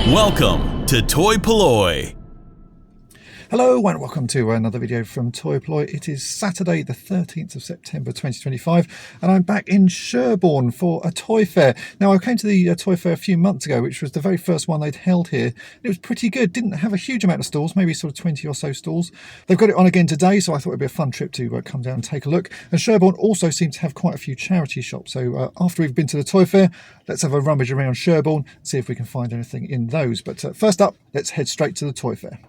Welcome to toy-polloi. Hello and welcome to another video from toy-polloi. It is Saturday the 13th of September 2025 and I'm back in Sherborne for a toy fair. Now I came to the toy fair a few months ago, which was the very first one they'd held here. It was pretty good, didn't have a huge amount of stalls, maybe sort of 20 or so stalls. They've got it on again today, so I thought it'd be a fun trip to come down and take a look. And Sherborne also seems to have quite a few charity shops, so after we've been to the toy fair, let's have a rummage around Sherborne, see if we can find anything in those. But first up, let's head straight to the toy fair.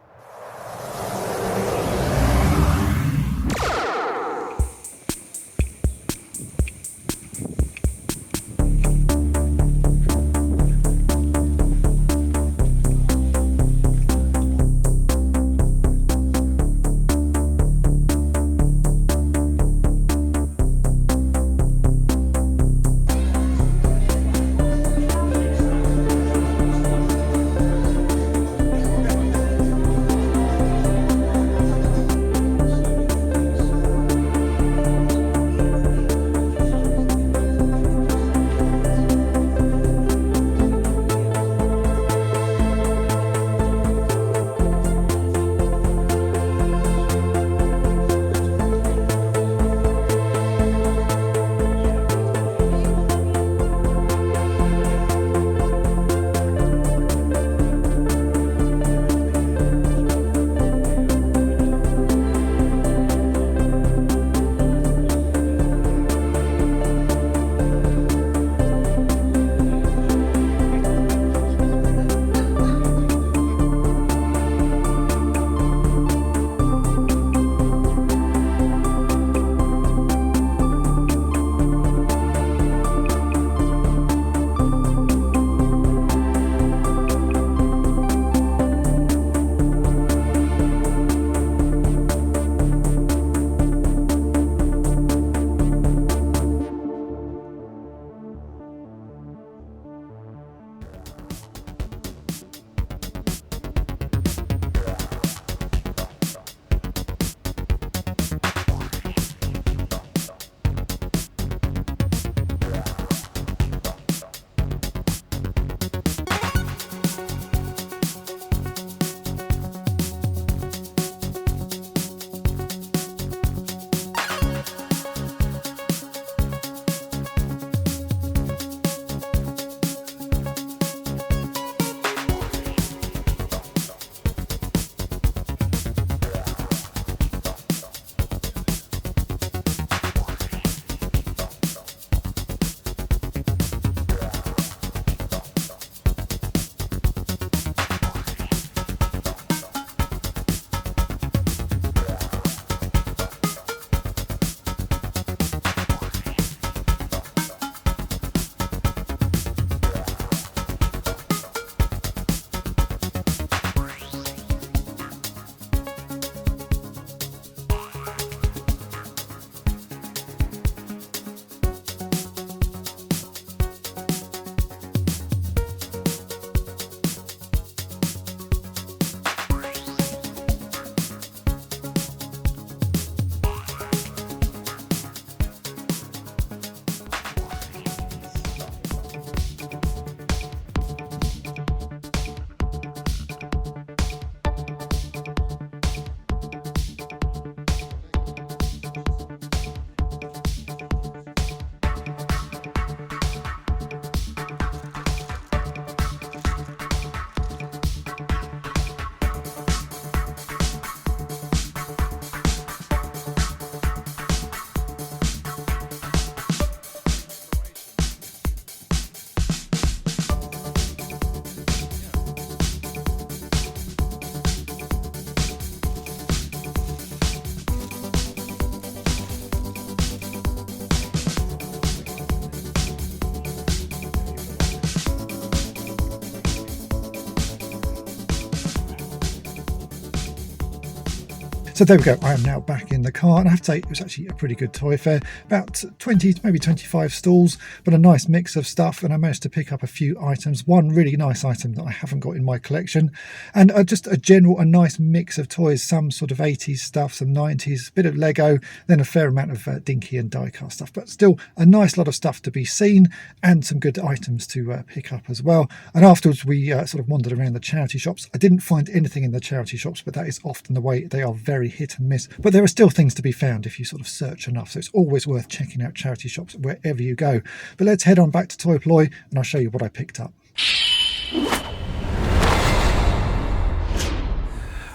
So there we go, I am now back in the car, and I have to say it was actually a pretty good toy fair. About 20 to maybe 25 stalls, but a nice mix of stuff, and I managed to pick up a few items. One really nice item that I haven't got in my collection, and just a nice mix of toys, some sort of 80s stuff, some 90s, a bit of Lego, then a fair amount of dinky and die-cast stuff, but still a nice lot of stuff to be seen and some good items to pick up as well. And afterwards we sort of wandered around the charity shops. I didn't find anything in the charity shops, but that is often the way. They are very hit and miss, but there are still things to be found if you sort of search enough, so it's always worth checking out charity shops wherever you go. But let's head on back to toy-polloi and I'll show you what I picked up.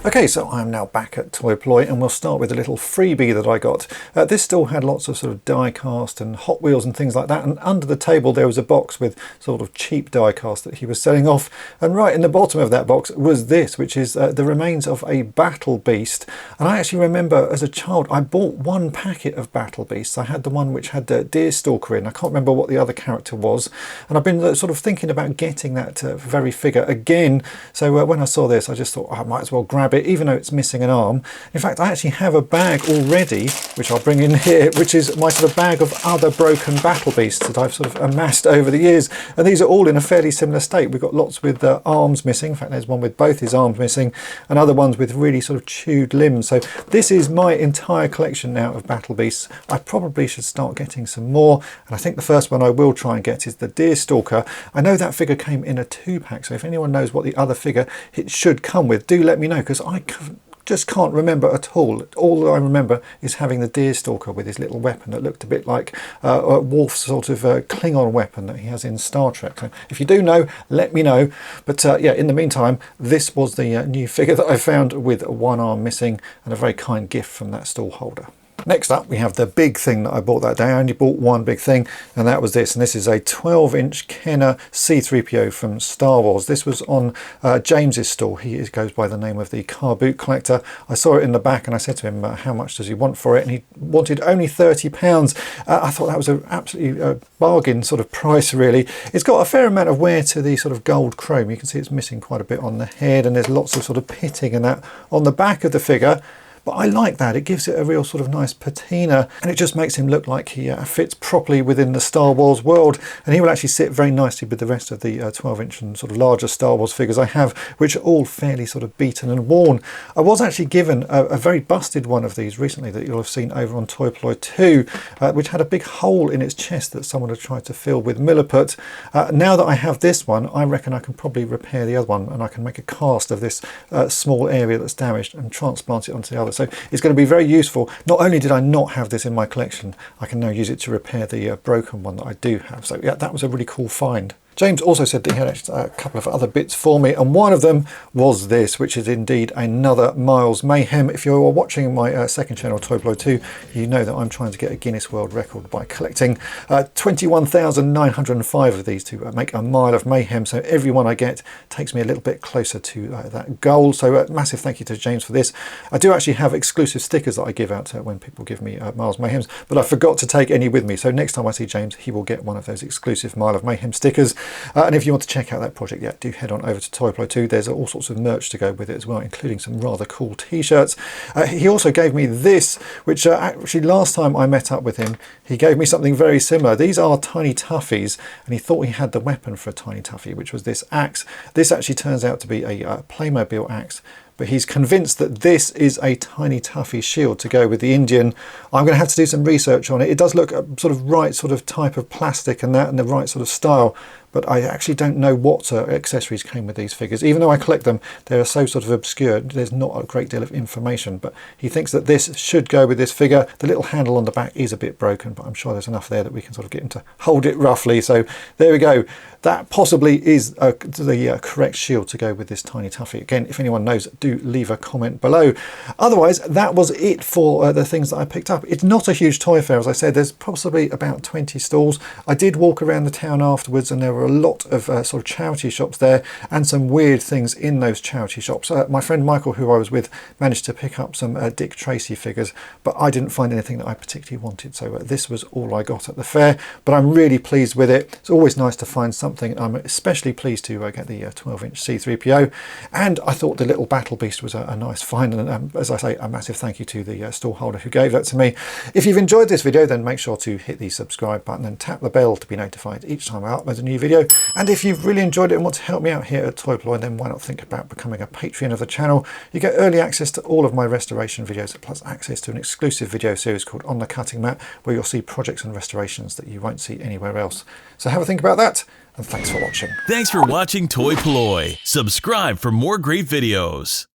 Okay, so I'm now back at toy-polloi, and we'll start with a little freebie that I got. This still had lots of sort of die-cast and Hot Wheels and things like that, and under the table there was a box with sort of cheap die-cast that he was selling off, and right in the bottom of that box was this, which is the remains of a Battle Beast. And I actually remember as a child I bought one packet of Battle Beasts. I had the one which had the Deerstalker in. I can't remember what the other character was, and I've been sort of thinking about getting that very figure again. So when I saw this, I just thought, oh, I might as well grab it, even though it's missing an arm. In fact, I actually have a bag already, which I'll bring in here, which is my sort of bag of other broken Battle Beasts that I've sort of amassed over the years, and these are all in a fairly similar state. We've got lots with arms missing. In fact, there's one with both his arms missing, and other ones with really sort of chewed limbs. So this is my entire collection now of Battle Beasts. I probably should start getting some more, and I think the first one I will try and get is the Deerstalker. I know that figure came in a 2-pack, so if anyone knows what the other figure it should come with, do let me know, because I just can't remember at all. All I remember is having the Deerstalker with his little weapon that looked a bit like Worf's sort of Klingon weapon that he has in Star Trek. So if you do know, let me know. But yeah, in the meantime, this was the new figure that I found with one arm missing, and a very kind gift from that stall holder. Next up, we have the big thing that I bought that day. I only bought one big thing, and that was this. And this is a 12-inch Kenner C-3PO from Star Wars. This was on James's stall. He goes by the name of the Car Boot Collector. I saw it in the back, and I said to him, how much does he want for it? And he wanted only £30. I thought that was an absolutely bargain sort of price, really. It's got a fair amount of wear to the sort of gold chrome. You can see it's missing quite a bit on the head, and there's lots of sort of pitting and that on the back of the figure. But I like that. It gives it a real sort of nice patina, and it just makes him look like he fits properly within the Star Wars world. And he will actually sit very nicely with the rest of the 12-inch and sort of larger Star Wars figures I have, which are all fairly sort of beaten and worn. I was actually given a very busted one of these recently that you'll have seen over on toy-polloi 2, which had a big hole in its chest that someone had tried to fill with milliput. Now that I have this one, I reckon I can probably repair the other one, and I can make a cast of this small area that's damaged and transplant it onto the other. So it's going to be very useful. Not only did I not have this in my collection, I can now use it to repair the broken one that I do have. So yeah, that was a really cool find. James also said that he had a couple of other bits for me, and one of them was this, which is indeed another Miles Mayhem. If you're watching my second channel, toy-polloi 2, you know that I'm trying to get a Guinness World Record by collecting 21,905 of these to make a mile of mayhem. So every one I get takes me a little bit closer to that goal. So massive thank you to James for this. I do actually have exclusive stickers that I give out when people give me Miles Mayhems, but I forgot to take any with me. So next time I see James, he will get one of those exclusive Mile of Mayhem stickers. And if you want to check out that project, yeah, do head on over to toy-polloi 2. There's all sorts of merch to go with it as well, including some rather cool t-shirts. He also gave me this, which actually last time I met up with him, he gave me something very similar. These are Tiny Toughies, and he thought he had the weapon for a Tiny Toughie, which was this axe. This actually turns out to be a Playmobil axe, but he's convinced that this is a Tiny Toughie shield to go with the Indian. I'm going to have to do some research on it. It does look a sort of right sort of type of plastic and that, and the right sort of style, but I actually don't know what accessories came with these figures. Even though I collect them, they are so sort of obscure, there's not a great deal of information, but he thinks that this should go with this figure. The little handle on the back is a bit broken, but I'm sure there's enough there that we can sort of get him to hold it roughly. So there we go. That possibly is the correct shield to go with this Tiny Toughie. Again, if anyone knows, do leave a comment below. Otherwise, that was it for the things that I picked up. It's not a huge toy fair, as I said. There's possibly about 20 stalls. I did walk around the town afterwards, and there were a lot of sort of charity shops there, and some weird things in those charity shops. My friend Michael, who I was with, managed to pick up some Dick Tracy figures, but I didn't find anything that I particularly wanted. So this was all I got at the fair, but I'm really pleased with it. It's always nice to find something. I'm especially pleased to get the 12-inch C-3PO, and I thought the little Battle little beast was a nice find, and as I say, a massive thank you to the stall holder who gave that to me. If you've enjoyed this video, then make sure to hit the subscribe button and tap the bell to be notified each time I upload a new video. And if you've really enjoyed it and want to help me out here at toy-polloi, then why not think about becoming a Patreon of the channel. You get early access to all of my restoration videos, plus access to an exclusive video series called On the Cutting Mat, where you'll see projects and restorations that you won't see anywhere else. So have a think about that, and thanks for watching. Thanks for watching toy-polloi. Subscribe for more great videos.